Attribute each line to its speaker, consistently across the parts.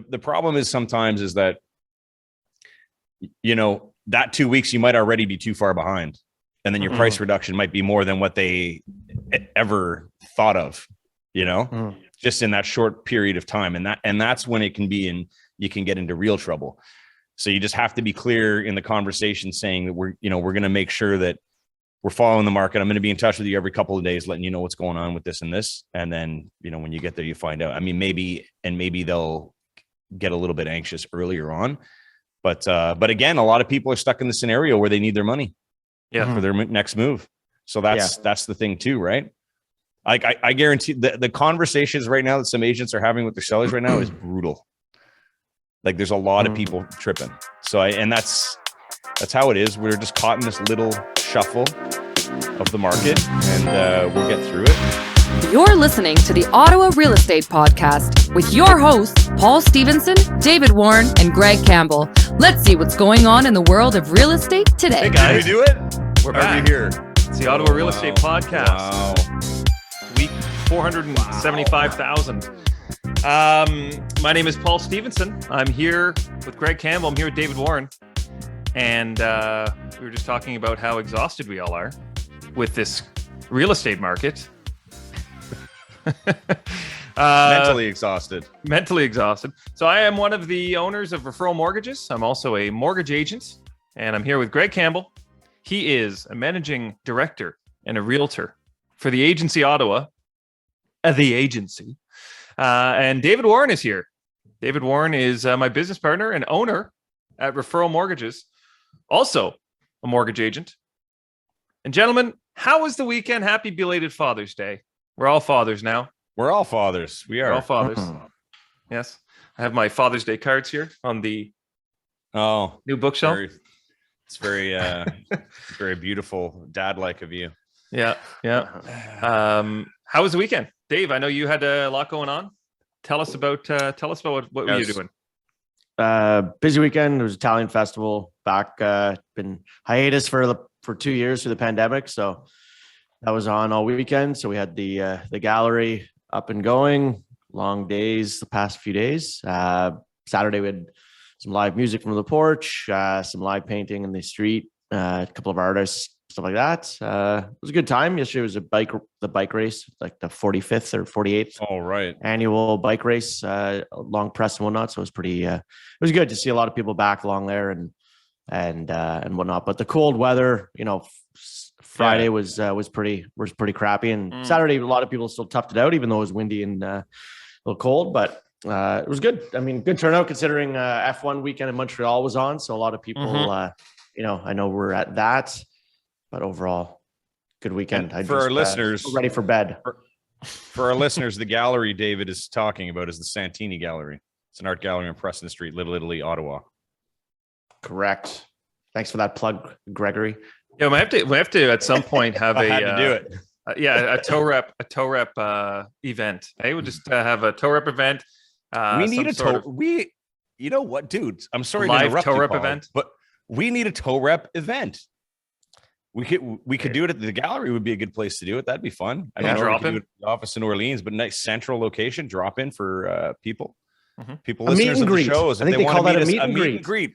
Speaker 1: the problem is sometimes is that, that 2 weeks you might already be too far behind, and then your price reduction might be more than what they ever thought of, just in that short period of time. And that's when it can be you can get into real trouble. So you just have to be clear in the conversation, saying that we're going to make sure that we're following the market. I'm going to be in touch with you every couple of days, letting you know what's going on with this and this. And then, when you get there, you find out. I mean, maybe they'll get a little bit anxious earlier on, but again, a lot of people are stuck in the scenario where they need their money for their next move. So that's the thing too, right? Like I guarantee the conversations right now that some agents are having with their sellers right now is brutal. Like there's a lot of people tripping. So that's how it is. We're just caught in this little shuffle of the market, and we'll get through it.
Speaker 2: You're listening to the Ottawa Real Estate Podcast with your hosts, Paul Stevenson, David Warren, and Greg Campbell. Let's see what's going on in the world of real estate today.
Speaker 3: Hey guys,
Speaker 1: Did we do it?
Speaker 3: We're
Speaker 1: back.
Speaker 3: Are we here? It's the Ottawa Real Estate Podcast.
Speaker 1: Wow.
Speaker 3: Week 475,000. My name is Paul Stevenson. I'm here with Greg Campbell. I'm here with David Warren. And we were just talking about how exhausted we all are with this real estate market.
Speaker 1: Mentally exhausted.
Speaker 3: So I am one of the owners of Referral Mortgages. I'm also a mortgage agent, and I'm here with Greg Campbell. He is a managing director and a realtor for the agency Ottawa, the agency. And David Warren is here. David Warren is my business partner and owner at Referral Mortgages, also a mortgage agent. And gentlemen, how was the weekend? Happy belated Father's Day. We're all fathers now.
Speaker 1: We're all fathers. We are
Speaker 3: We're all fathers. Yes. I have my Father's Day cards here on the new bookshelf.
Speaker 1: It's very, very beautiful, dad-like of you.
Speaker 3: Yeah. How was the weekend? Dave, I know you had a lot going on. Tell us about what were you doing?
Speaker 4: Busy weekend. There was Italian festival back. Been hiatus for 2 years through the pandemic, so that was on all weekend. So we had the gallery up and going. Long days the past few days. Saturday we had some live music from the porch, some live painting in the street, a couple of artists, stuff like that. It was a good time. Yesterday was the bike race, like the 45th or 48th annual bike race, long press and whatnot. So it was pretty, it was good to see a lot of people back along there and whatnot. But the cold weather, Friday was pretty crappy, and Saturday a lot of people still toughed it out, even though it was windy and a little cold. But it was good. I mean, good turnout considering F1 weekend in Montreal was on. So a lot of people, I know we're at that. But overall, good weekend.
Speaker 1: Our listeners,
Speaker 4: ready for bed.
Speaker 1: For our listeners, the gallery David is talking about is the Santini Gallery. It's an art gallery on Preston Street, Little Italy, Ottawa.
Speaker 4: Correct. Thanks for that plug, Gregory.
Speaker 3: Yeah, we have to at some point have
Speaker 1: I had to do it.
Speaker 3: A toe rep event. Hey, we'll just have a toe rep event.
Speaker 1: We need a toe. You know what, dude? I'm sorry
Speaker 3: live
Speaker 1: to interrupt
Speaker 3: toe rep
Speaker 1: Paul,
Speaker 3: event,
Speaker 1: but we need a toe rep event. We could do it at the gallery. Would be a good place to do it. That'd be fun. I don't know. We could do it at the office in Orleans, but nice central location. Drop in for people. People listeners of the shows.
Speaker 4: I think they call that a meet and greet.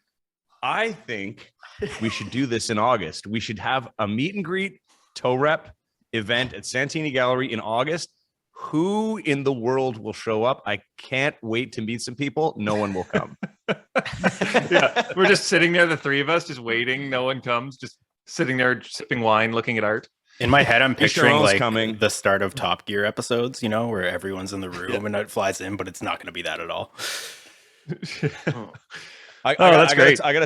Speaker 1: I think we should do this in August. We should have a meet and greet toe rep event at Santini Gallery in August. Who in the world will show up? I can't wait to meet some people. No one will come.
Speaker 3: Yeah, we're just sitting there, the three of us, just waiting. No one comes. Just sitting there sipping wine, looking at art.
Speaker 5: In my head, I'm picturing like
Speaker 1: coming.
Speaker 5: The start of Top Gear episodes, where everyone's in the room and it flies in, but it's not going to be that at all.
Speaker 3: That's great.
Speaker 1: I gotta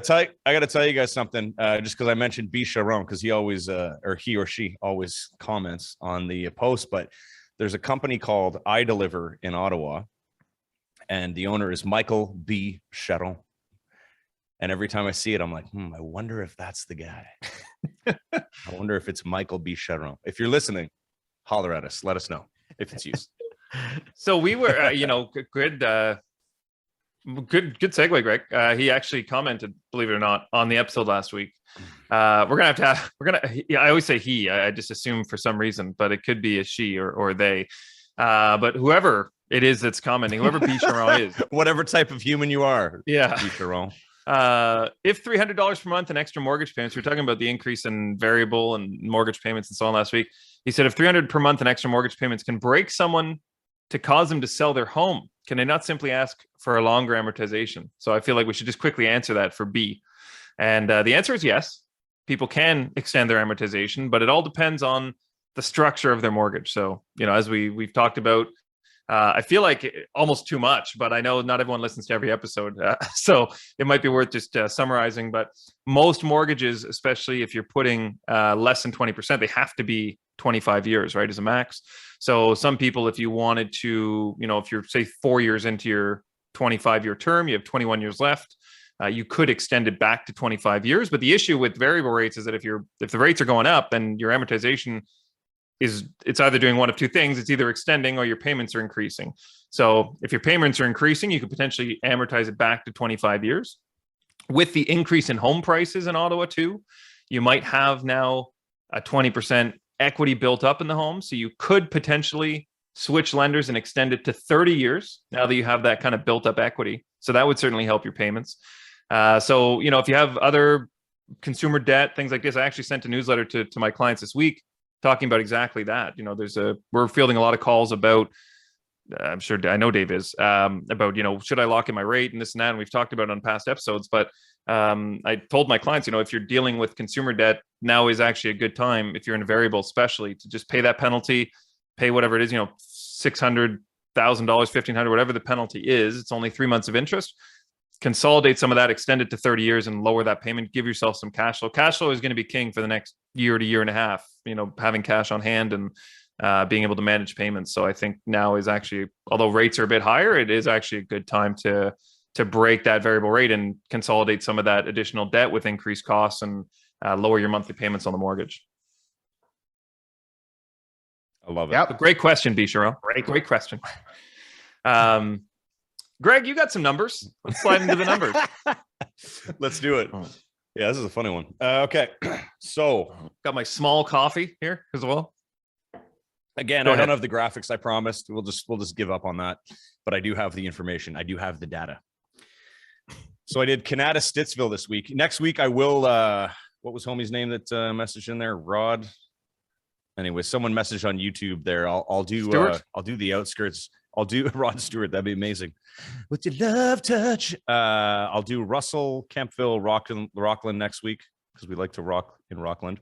Speaker 1: tell you guys something. Just because I mentioned B. Sharon, because he always, or he or she always comments on the post. But there's a company called I Deliver in Ottawa, and the owner is Michael B. Sharon. And every time I see it, I'm like, I wonder if that's the guy. I wonder if it's Michael B. Sharon. If you're listening, holler at us. Let us know if it's you.
Speaker 3: So we were, good segue, Greg. He actually commented, believe it or not, on the episode last week. I always say he, I just assume for some reason, but it could be a she or they. But whoever It is. That's commenting. Whoever Bicharon is.
Speaker 1: Whatever type of human you are.
Speaker 3: Yeah.
Speaker 1: Bicharon.
Speaker 3: If $300 per month in extra mortgage payments, we're talking about the increase in variable and mortgage payments and so on last week. He said if $300 per month in extra mortgage payments can break someone to cause them to sell their home, can they not simply ask for a longer amortization? So I feel like we should just quickly answer that for B. And the answer is yes. People can extend their amortization, but it all depends on the structure of their mortgage. So, as we've talked about, I feel like almost too much, but I know not everyone listens to every episode. So it might be worth just summarizing, but most mortgages, especially if you're putting less than 20%, they have to be 25 years, right, as a max. So some people, if you wanted to, if you're say 4 years into your 25-year term, you have 21 years left, you could extend it back to 25 years. But the issue with variable rates is that if the rates are going up, then your amortization it's either doing one of two things. It's either extending or your payments are increasing. So if your payments are increasing, you could potentially amortize it back to 25 years. With the increase in home prices in Ottawa too, you might have now a 20% equity built up in the home. So you could potentially switch lenders and extend it to 30 years now that you have that kind of built up equity. So that would certainly help your payments. So, if you have other consumer debt, things like this, I actually sent a newsletter to my clients this week talking about exactly that. We're fielding a lot of calls about, I'm sure I know Dave is, about, should I lock in my rate and this and that? And we've talked about it on past episodes, but I told my clients, if you're dealing with consumer debt, now is actually a good time, if you're in a variable, especially, to just pay that penalty, pay whatever it is, $600,000, $1,500, whatever the penalty is. It's only 3 months of interest. Consolidate some of that, extend it to 30 years and lower that payment, give yourself some cash flow. Cash flow is going to be king for the next year to year and a half, having cash on hand and being able to manage payments. So I think now is actually, although rates are a bit higher, it is actually a good time to break that variable rate and consolidate some of that additional debt with increased costs and lower your monthly payments on the mortgage.
Speaker 1: I love it.
Speaker 3: Yep. Great question, Bicharon. Great question. Greg, you got some numbers. Let's slide into the numbers.
Speaker 1: Let's do it. Yeah, this is a funny one. Okay. So
Speaker 3: got my small coffee here as well.
Speaker 1: Again, I don't have the graphics I promised. We'll just give up on that. But I do have the information. I do have the data. So I did Kanata Stittsville this week. Next week I will what was homie's name that messaged in there? Rod. Anyway, someone messaged on YouTube there. I'll do the outskirts. I'll do Rod Stewart. That'd be amazing. With your love touch. I'll do Russell, Campbell, Rockland next week because we like to rock in Rockland.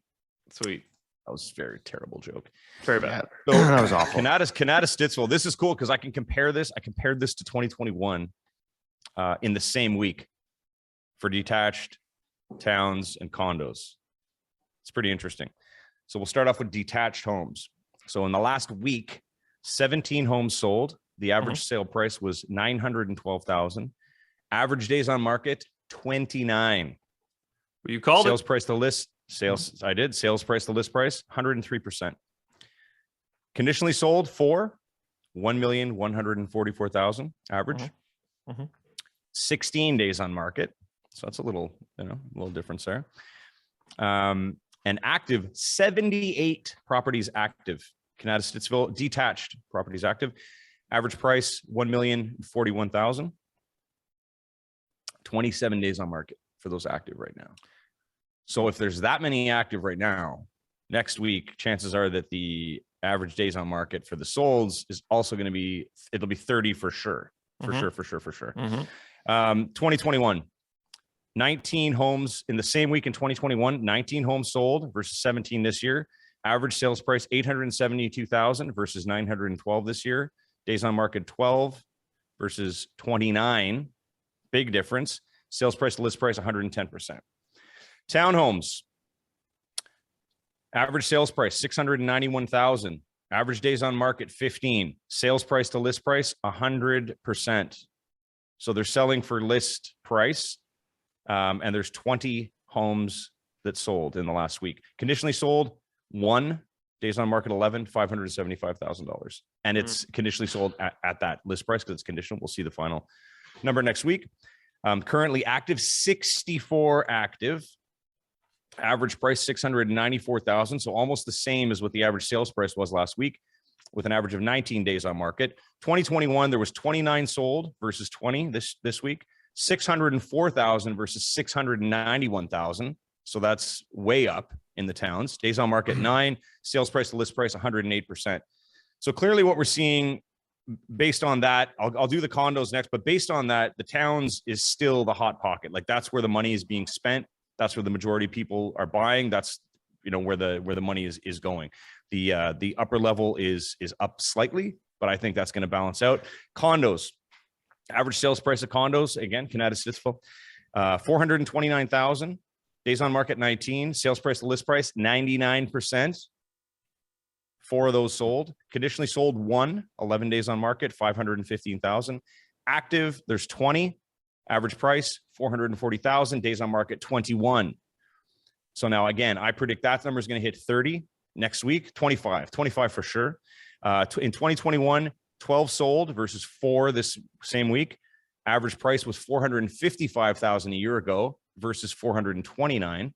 Speaker 3: Sweet.
Speaker 1: That was a very terrible joke.
Speaker 3: Very bad.
Speaker 4: So, that was awful.
Speaker 1: Kanata Stittsville. This is cool because I can compare this. I compared this to 2021 in the same week for detached towns and condos. It's pretty interesting. So we'll start off with detached homes. So in the last week, 17 homes sold. The average sale price was $912,000. Average days on market, 29.
Speaker 3: You called
Speaker 1: sales price to list. Sales, I did. Sales price to list price, 103%. Conditionally sold for $1,144,000 average. 16 days on market. So that's a little difference there. And active, 78 properties active. Kanata Stittsville, detached properties active. Average price, $1,041,000. 27 days on market for those active right now. So if there's that many active right now, next week, chances are that the average days on market for the solds is also going to be, it'll be 30 for sure. For sure. 2021, 19 homes in the same week in 2021, 19 homes sold versus 17 this year. Average sales price, $872,000 versus $912 this year. Days on market, 12 versus 29. Big difference. Sales price to list price, 110%. Townhomes. Average sales price, $691,000. Average days on market, 15. Sales price to list price, 100%. So they're selling for list price. And there's 20 homes that sold in the last week. Conditionally sold, 1. Days on market, 11, $575,000. And it's conditionally sold at that list price because it's conditional. We'll see the final number next week. Currently active, 64 active. Average price, $694,000. So almost the same as what the average sales price was last week. with an average of 19 days on market. 2021, there was 29 sold versus 20 this week. 604,000 versus 691,000. So that's way up in the towns. Days on market 9, sales price to list price 108%. So clearly what we're seeing based on that, I'll do the condos next, but based on that, the towns is still the hot pocket. Like that's where the money is being spent. That's where the majority of people are buying. That's, you know, where the money is going. The upper level is up slightly, but I think that's going to balance out. Condos, average sales price of condos, again, Kanata Stittsville, 429,000. Days on market 19, sales price to list price 99%. 4 of those sold. Conditionally sold 1, 11 days on market, 515,000. Active, there's 20. Average price 440,000. Days on market 21. So now again, I predict that number is going to hit 30 next week, 25 for sure. In 2021, 12 sold versus 4 this same week. Average price was 455,000 a year ago versus 429.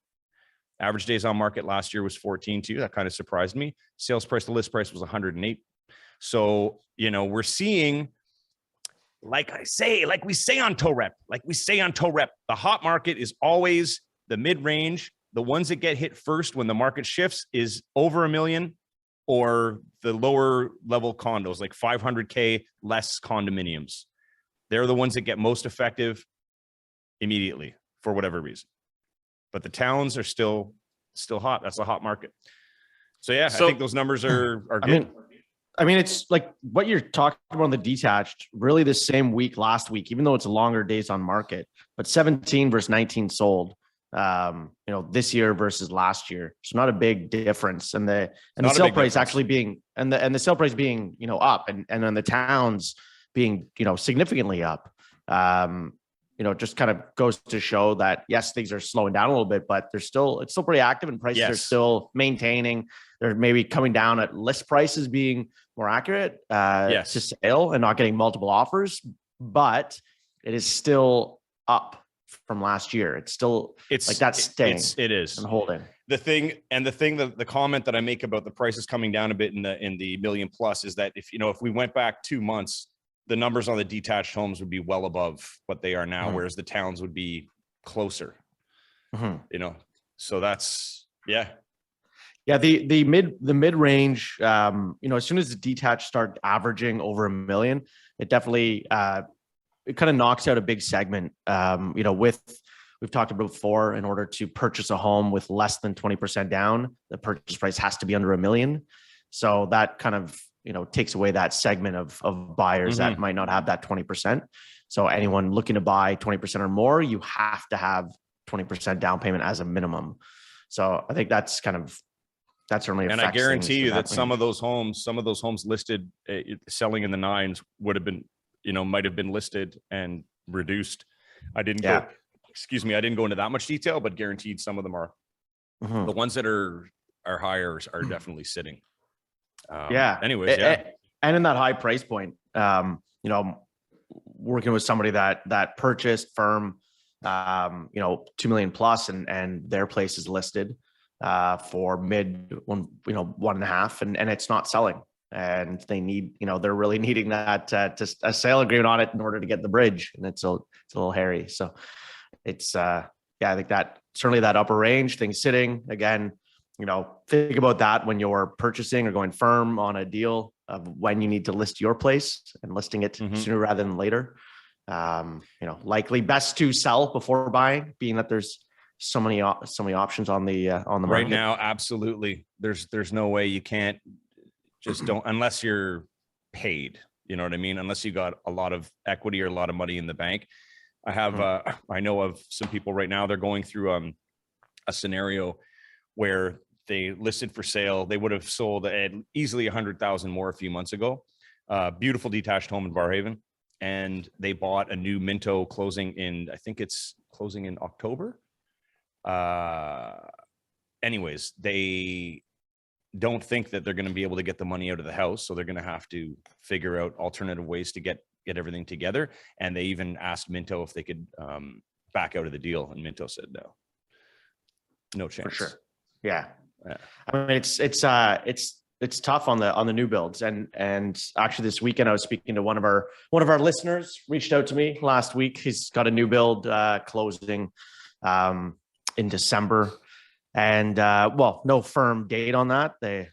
Speaker 1: Average days on market last year was 14 too. That kind of surprised me. Sales price to list price was 108. So, you know, we're seeing, like we say on Toe Rep, the hot market is always the mid-range. The ones that get hit first when the market shifts is over $1 million, or the lower level condos, like 500K less condominiums. They're the ones that get most effective immediately for whatever reason. But the towns are still hot. That's a hot market. So yeah, I think those numbers are good.
Speaker 4: I mean, it's like what you're talking about on the detached, really the same week last week, even though it's a longer days on market, but 17 versus 19 sold, this year versus last year. So not a big difference. And the sale price actually being, and the sale price being, up and then the towns being, significantly up. Just kind of goes to show that yes, things are slowing down a little bit, but it's still pretty active and prices are still maintaining. They're maybe coming down at list prices being more accurate to sale and not getting multiple offers, but it is still up from last year. It's like that's staying.
Speaker 1: It is
Speaker 4: and holding.
Speaker 1: The comment that I make about the prices coming down a bit in the million plus is that if we went back 2 months, the numbers on the detached homes would be well above what they are now, whereas the towns would be closer. So that's the
Speaker 4: mid range. As soon as the detached start averaging over $1 million, it definitely it kind of knocks out a big segment. We've talked about before, in order to purchase a home with less than 20% down, the purchase price has to be under $1 million. So that kind of takes away that segment of buyers that might not have that 20%. So anyone looking to buy 20% or more, you have to have 20% down payment as a minimum. So I think that's certainly,
Speaker 1: and I guarantee you that some of those homes listed selling in the 9s would have been, might have been listed and reduced. I didn't go into that much detail, but guaranteed some of them are. The ones that are higher are definitely sitting. Anyways,
Speaker 4: and in that high price point, working with somebody that purchased firm, 2 million plus, and their place is listed for mid 1.5, and it's not selling, and they need, they're really needing that just a sale agreement on it in order to get the bridge, and it's a little hairy. So it's I think that certainly that upper range thing sitting again. Think about that when you're purchasing or going firm on a deal of when you need to list your place and listing it sooner rather than later. Likely best to sell before buying, being that there's so many options on the market
Speaker 1: right now. Absolutely. There's no way you can't don't, unless you're paid, you know what I mean? Unless you got a lot of equity or a lot of money in the bank. I have, I know of some people right now, they're going through a scenario where they listed for sale. They would have sold at easily 100,000 more a few months ago. Beautiful detached home in Barhaven. And they bought a new Minto closing in, I think it's closing in October. Anyways, they don't think that they're going to be able to get the money out of the house. So they're going to have to figure out alternative ways to get everything together. And they even asked Minto if they could back out of the deal. And Minto said no chance.
Speaker 4: For sure. Yeah. I mean, it's it's tough on the new builds. And actually this weekend I was speaking to one of our listeners reached out to me last week. He's got a new build closing in December. And no firm date on that. The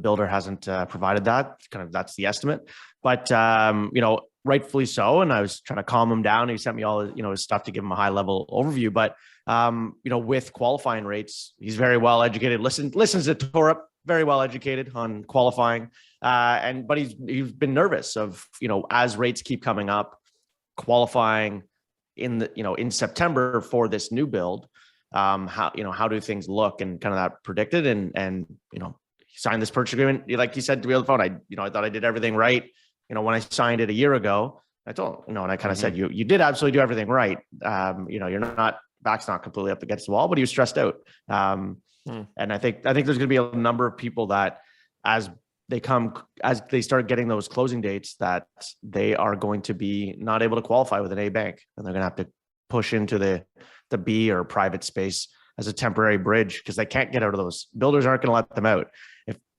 Speaker 4: builder hasn't provided that. That's the estimate. But rightfully so. And I was trying to calm him down. He sent me all his stuff to give him a high level overview. But with qualifying rates, he's very well educated. Listens to Torup, very well educated on qualifying. But he's been nervous of as rates keep coming up, qualifying in September for this new build. How do things look and kind of that predicted and signed this purchase agreement. Like you said to me on the phone, I thought I did everything right. When I signed it a year ago, I told, and I kind of said, you did absolutely do everything right. You're not, back's not completely up against the wall, but he was stressed out. And I think there's going to be a number of people that as they start getting those closing dates, that they are going to be not able to qualify with an A bank, and they're going to have to push into the B or private space as a temporary bridge because they can't get out of those. Builders aren't going to let them out.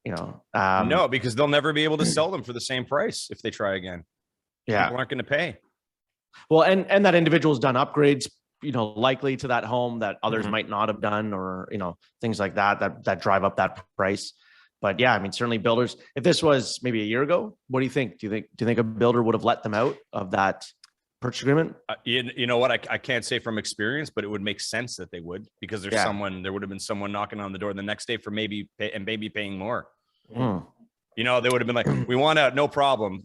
Speaker 1: No, because they'll never be able to sell them for the same price if they try again.
Speaker 4: Yeah.
Speaker 1: People aren't going to pay.
Speaker 4: Well, and that individual's done upgrades, likely to that home that others might not have done, or, things like that drive up that price. But yeah, I mean, certainly builders, if this was maybe a year ago, what do you think? Do you think a builder would have let them out of that purchase agreement?
Speaker 1: You know what? I can't say from experience, but it would make sense that they would, because there would have been someone knocking on the door the next day for maybe paying more. They would have been like, we want out, no problem.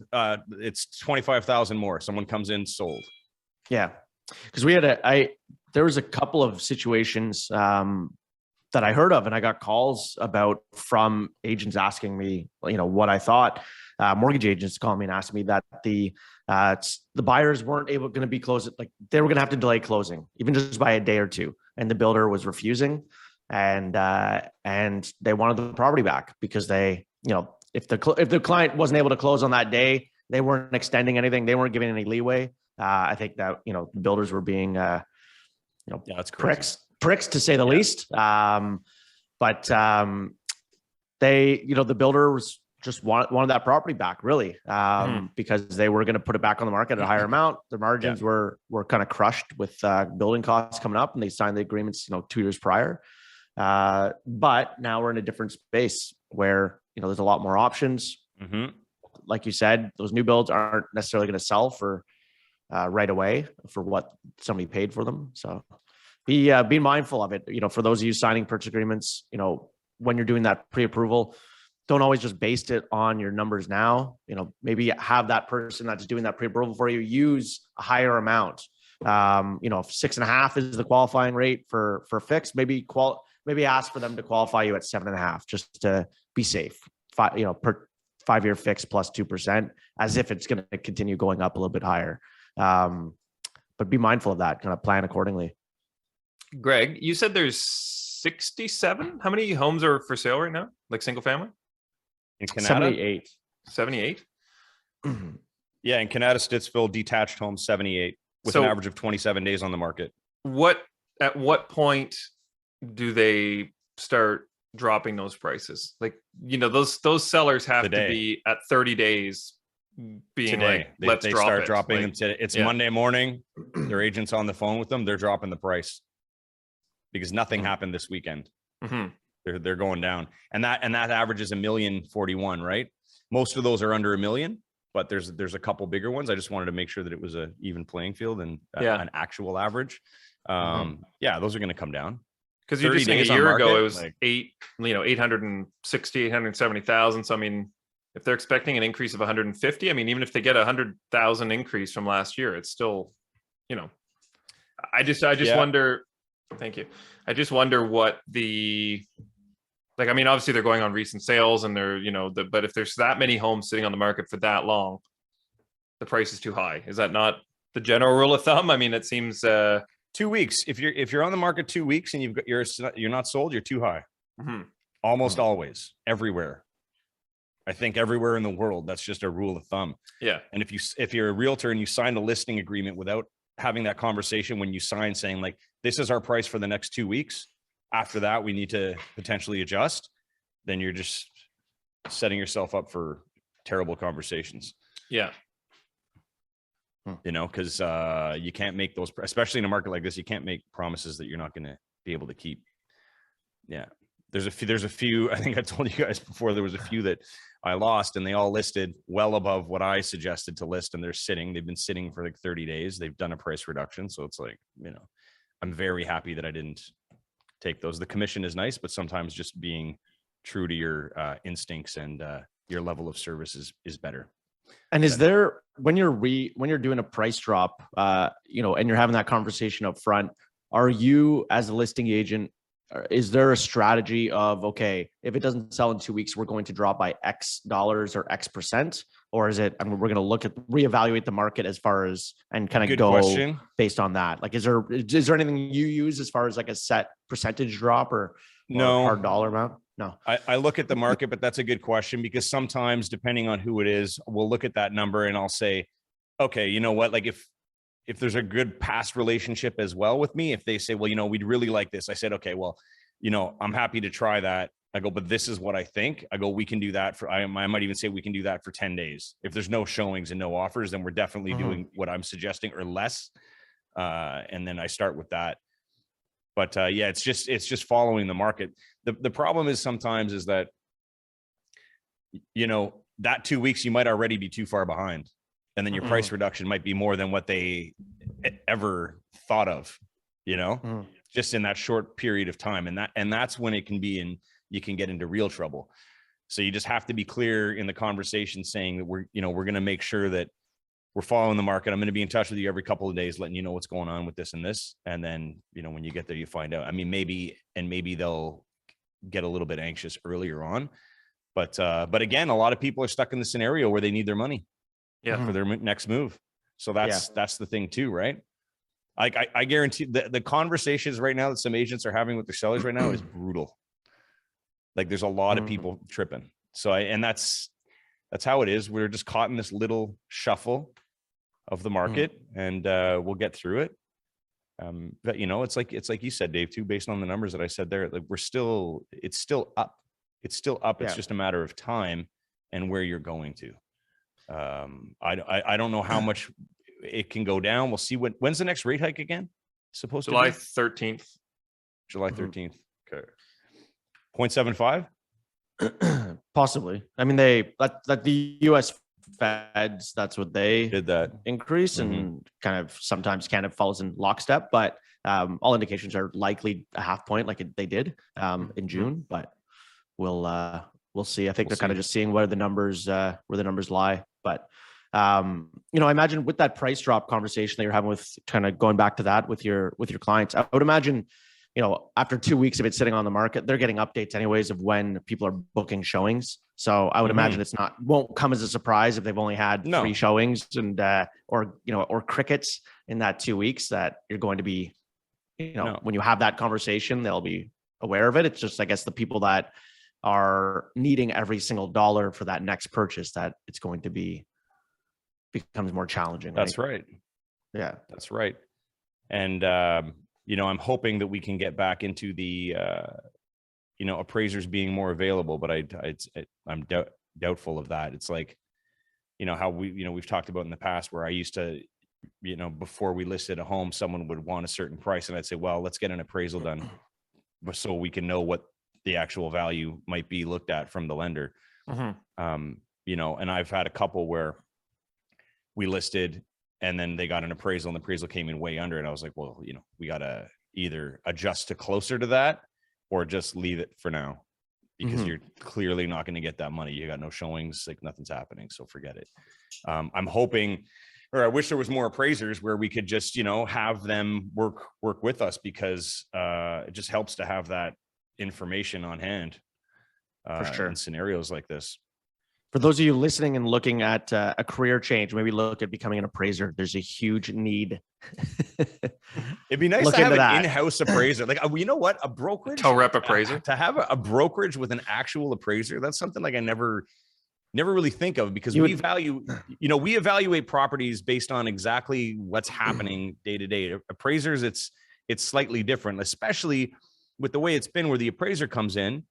Speaker 1: It's 25,000 more. Someone comes in, sold.
Speaker 4: Yeah. Because there was a couple of situations that I heard of, and I got calls about from agents asking me, what I thought. Mortgage agents called me and asked me that the buyers weren't going to be closed. Like they were going to have to delay closing even just by a day or two. And the builder was refusing, and they wanted the property back because they, if the client wasn't able to close on that day, they weren't extending anything. They weren't giving any leeway. I think that, builders were being,
Speaker 1: that's
Speaker 4: pricks to say the least. But the builder was just wanted that property back, really, because they were going to put it back on the market at a higher amount. Their margins were kind of crushed with building costs coming up, and they signed the agreements, 2 years prior. But now we're in a different space where, there's a lot more options. Like you said, those new builds aren't necessarily going to sell for right away for what somebody paid for them. So be mindful of it. For those of you signing purchase agreements, when you're doing that pre-approval, don't always just base it on your numbers now. Maybe have that person that's doing that pre-approval for you use a higher amount. If 6.5 is the qualifying rate for fixed, maybe ask for them to qualify you at 7.5 just to be safe. Per 5-year fix plus 2%, as if it's going to continue going up a little bit higher. But be mindful of that, kind of plan accordingly.
Speaker 3: Greg, you said there's 67. How many homes are for sale right now? Like single family?
Speaker 1: In Kanata?
Speaker 4: 78.
Speaker 3: 78?
Speaker 1: Yeah, in Kanata Stittsville, detached homes, 78, with an average of 27 days on the market.
Speaker 3: At what point do they start dropping those prices? Like, those sellers have to be at 30 days being
Speaker 1: today.
Speaker 3: Let's
Speaker 1: they
Speaker 3: drop
Speaker 1: start
Speaker 3: it.
Speaker 1: dropping them today. It's Monday morning. Their agent's on the phone with them. They're dropping the price because nothing happened this weekend. They're going down, and that average is 1,041,000, right? Most of those are under 1 million, but there's a couple bigger ones. I just wanted to make sure that it was an even playing field and an actual average. Those are going to come down.
Speaker 3: Because you're just saying a year ago it was 860, 870,000. So I mean, if they're expecting an increase of 150, I mean, even if they get 100,000 increase from last year, it's still, I just wonder. Thank you. I just wonder what obviously they're going on recent sales and they're, but if there's that many homes sitting on the market for that long, the price is too high. Is that not the general rule of thumb? I mean, it seems
Speaker 1: 2 weeks. If you're on the market 2 weeks and you're not sold, you're too high. Almost always, everywhere. I think everywhere in the world, that's just a rule of thumb.
Speaker 3: Yeah.
Speaker 1: And if you're a realtor and you signed a listing agreement without having that conversation when you sign, saying like, this is our price for the next 2 weeks, after that we need to potentially adjust, then you're just setting yourself up for terrible conversations.
Speaker 3: Yeah.
Speaker 1: You know, because you can't make those, especially in a market like this, you can't make promises that you're not going to be able to keep. Yeah. There's a few, I think I told you guys before, there was a few that I lost, and they all listed well above what I suggested to list. And they've been sitting for like 30 days. They've done a price reduction. So it's like, you know, I'm very happy that I didn't take those. The commission is nice, but sometimes just being true to your instincts and your level of service is better.
Speaker 4: And is there, when you're doing a price drop, you know, and you're having that conversation up front, are you, as a listing agent, is there a strategy of, okay, if it doesn't sell in 2 weeks, we're going to drop by X dollars or X percent? Or is it, I mean, we're going to reevaluate the market as far as, and kind of go
Speaker 1: question.
Speaker 4: Based on that? Like, is there anything you use as far as like a set percentage drop or
Speaker 1: No
Speaker 4: hard dollar amount? No.
Speaker 1: I look at the market, but that's a good question, because sometimes, depending on who it is, we'll look at that number and I'll say, okay, you know what? Like if there's a good past relationship as well with me, if they say, well, you know, we'd really like this. I said, okay, well, you know, I'm happy to try that. I go, but this is what I think. I go, we can do that I might even say we can do that for 10 days. If there's no showings and no offers, then we're definitely doing what I'm suggesting or less. And then I start with that. But yeah, it's just following the market. The problem is sometimes is that, you know, that 2 weeks, you might already be too far behind. And then your price reduction might be more than what they ever thought of, you know, just in that short period of time. And that's when it can be you can get into real trouble. So you just have to be clear in the conversation, saying that we're going to make sure that we're following the market. I'm going to be in touch with you every couple of days, letting you know what's going on with this and this. And then, you know, when you get there, you find out. I mean, maybe they'll get a little bit anxious earlier on, but again, a lot of people are stuck in the scenario where they need their money for their next move. So that's the thing too, right? Like I guarantee the conversations right now that some agents are having with their sellers right now is brutal. Like there's a lot of people tripping. So and that's how it is. We're just caught in this little shuffle of the market, and we'll get through it. But you know, it's like you said, Dave, too, based on the numbers that I said there, like it's still up. It's still up. It's just a matter of time and where you're going to. I don't know how much it can go down. We'll see. When's the next rate hike again? Supposed
Speaker 3: July
Speaker 1: to be
Speaker 3: 13th.
Speaker 1: July 13th. Okay. 0.75.
Speaker 4: Possibly. I mean, that the U.S. Feds, that's what they
Speaker 1: Did that.
Speaker 4: increase, and kind of sometimes Canada follows in lockstep, but all indications are likely a half point, like they did in June. But we'll see. I think they're kind of just seeing where the numbers lie. But you know, I imagine with that price drop conversation that you're having, with kind of going back to that with your clients, I would imagine, you know, after 2 weeks of it sitting on the market, they're getting updates anyways of when people are booking showings. So I would imagine won't come as a surprise if they've only had 3 showings and or crickets in that 2 weeks, that you're going to be, you know, when you have that conversation, they'll be aware of it. It's just, I guess, the people that are needing every single dollar for that next purchase, that it's going to becomes more challenging.
Speaker 1: That's right.
Speaker 4: Yeah,
Speaker 1: that's right. And you know, I'm hoping that we can get back into the you know, appraisers being more available, but I'm doubtful of that. It's like, you know, how we've talked about in the past, where I used to, you know, before we listed a home, someone would want a certain price, and I'd say, well, let's get an appraisal done so we can know what the actual value might be looked at from the lender. You know, and I've had a couple where we listed and then they got an appraisal and the appraisal came in way under it. I was like, well, you know, we got to either adjust to closer to that or just leave it for now, because you're clearly not going to get that money. You got no showings, like nothing's happening. So forget it. I'm hoping, or I wish there was more appraisers where we could just, you know, have them work with us, because it just helps to have that information on hand
Speaker 4: for sure
Speaker 1: in scenarios like this.
Speaker 4: For those of you listening and looking at a career change, maybe look at becoming an appraiser. There's a huge need.
Speaker 1: It'd be nice to have an in-house appraiser. Like, you know what? A brokerage,
Speaker 3: tow rep appraiser.
Speaker 1: To have a brokerage with an actual appraiser, that's something like I never really think of, because we evaluate properties based on exactly what's happening day to day. Appraisers, it's slightly different, especially with the way it's been, where the appraiser comes in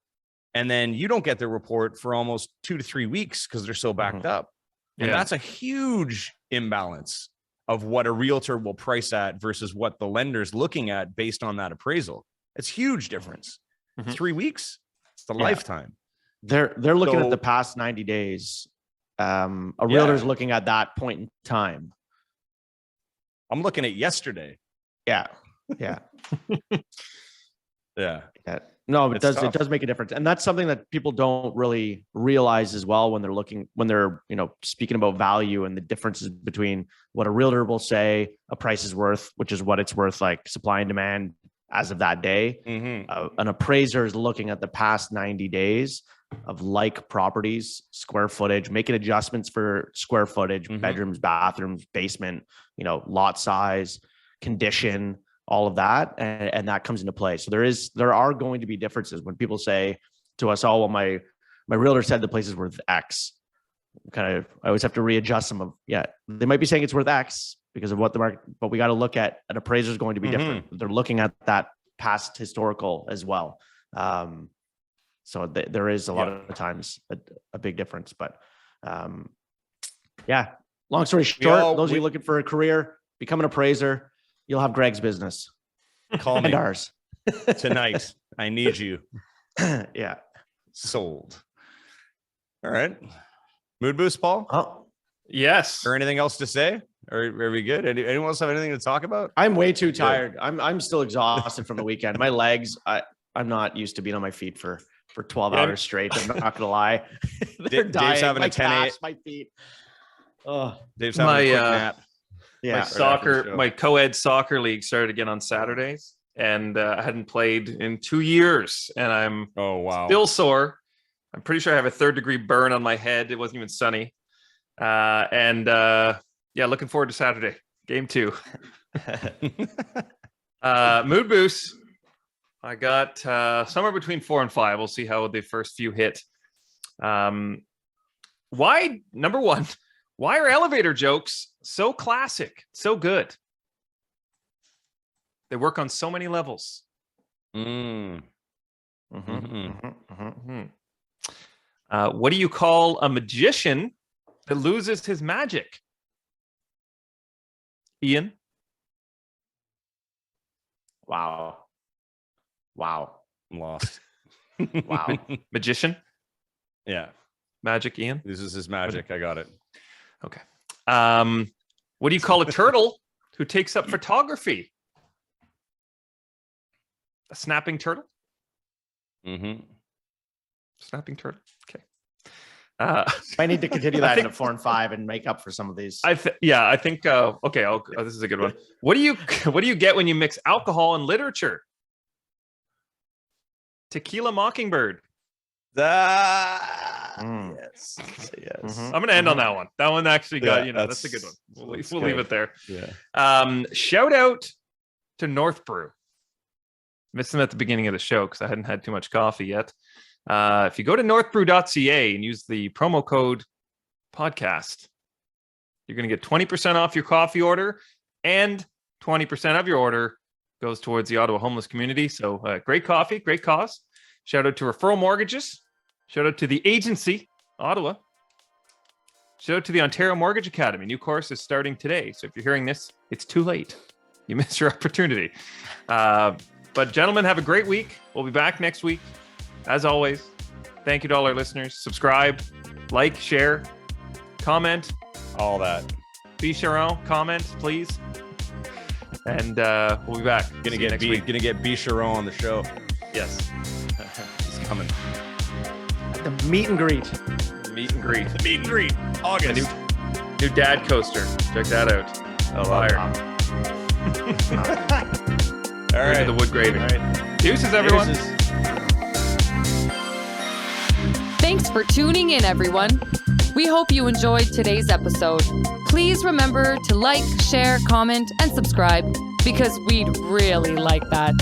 Speaker 1: And then you don't get the report for almost 2 to 3 weeks because they're so backed up. And that's a huge imbalance of what a realtor will price at versus what the lender's looking at based on that appraisal. It's huge difference. 3 weeks, it's a lifetime.
Speaker 4: They're looking at the past 90 days. A realtor's looking at that point in time.
Speaker 1: I'm looking at yesterday.
Speaker 4: Yeah. No, but it does make a difference. And that's something that people don't really realize as well when they're speaking about value and the differences between what a realtor will say a price is worth, which is what it's worth, like supply and demand as of that day. An appraiser is looking at the past 90 days of like properties, square footage, making adjustments for square footage, bedrooms, bathrooms, basement, lot size, condition, all of that. And that comes into play. So there are going to be differences when people say to us, oh, well, my realtor said the place is worth X. I always have to readjust some of, they might be saying it's worth X because of what the market, but we got to look at an appraiser is going to be different. They're looking at that past historical as well. So there is a lot of times a big difference, but long story short, those of you looking for a career, become an appraiser, you'll have Greg's business.
Speaker 1: Call me.
Speaker 4: And ours.
Speaker 1: Tonight. I need you.
Speaker 4: Yeah.
Speaker 1: Sold. All right. Mood boost, Paul?
Speaker 4: Oh,
Speaker 3: yes.
Speaker 1: Or anything else to say? Or are we good? Anyone else have anything to talk about?
Speaker 4: I'm way too tired. I'm still exhausted from the weekend. My legs, I'm not used to being on my feet for 12 hours straight. I'm not gonna lie. They're dying.
Speaker 1: Dave's having
Speaker 4: my
Speaker 1: a 10
Speaker 4: calves, my feet. Oh,
Speaker 1: Dave's having a quick nap.
Speaker 4: Yeah.
Speaker 3: My co-ed soccer league started again on Saturdays, and I hadn't played in 2 years, and I'm still sore. I'm pretty sure I have a 3rd-degree burn on my head. It wasn't even sunny. Looking forward to Saturday, game 2. Mood boost. I got somewhere between 4 and 5. We'll see how the first few hit. Number one, why are elevator jokes so classic, so good? They work on so many levels. What do you call a magician that loses his magic? Ian?
Speaker 4: Wow.
Speaker 1: I'm lost.
Speaker 4: Wow.
Speaker 3: Magician?
Speaker 1: Yeah.
Speaker 3: Magic, Ian?
Speaker 1: This is his magic. I got it.
Speaker 3: Okay. What do you call a turtle who takes up photography? A snapping turtle? Snapping turtle. Okay.
Speaker 4: I need to continue that into 4 and 5 and make up for some of these.
Speaker 3: I think. Okay. This is a good one. What do you get when you mix alcohol and literature? Tequila Mockingbird.
Speaker 1: Yes.
Speaker 3: I'm going to end on that one. That one actually got, that's a good one. We'll leave it there.
Speaker 1: Yeah.
Speaker 3: Shout out to North Brew. Missed them at the beginning of the show because I hadn't had too much coffee yet. If you go to northbrew.ca and use the promo code podcast, you're going to get 20% off your coffee order, and 20% of your order goes towards the Ottawa homeless community. So great coffee, great cause. Shout out to Referral Mortgages. Shout out to the agency, Ottawa. Shout out to the Ontario Mortgage Academy. New course is starting today. So if you're hearing this, it's too late. You missed your opportunity. But gentlemen, have a great week. We'll be back next week. As always, thank you to all our listeners. Subscribe, like, share, comment.
Speaker 1: All that.
Speaker 3: Be Sharon, comment, please. And we'll be back.
Speaker 1: Gonna get B Sharon on the show.
Speaker 3: Yes.
Speaker 1: He's coming.
Speaker 4: The meet and greet.
Speaker 3: Meet and greet.
Speaker 1: The meet and greet. August.
Speaker 3: New dad coaster. Check that out. Fire.
Speaker 1: All right.
Speaker 3: The wood graving. All right. Deuces, everyone.
Speaker 1: Deuces.
Speaker 2: Thanks for tuning in, everyone. We hope you enjoyed today's episode. Please remember to like, share, comment, and subscribe because we'd really like that.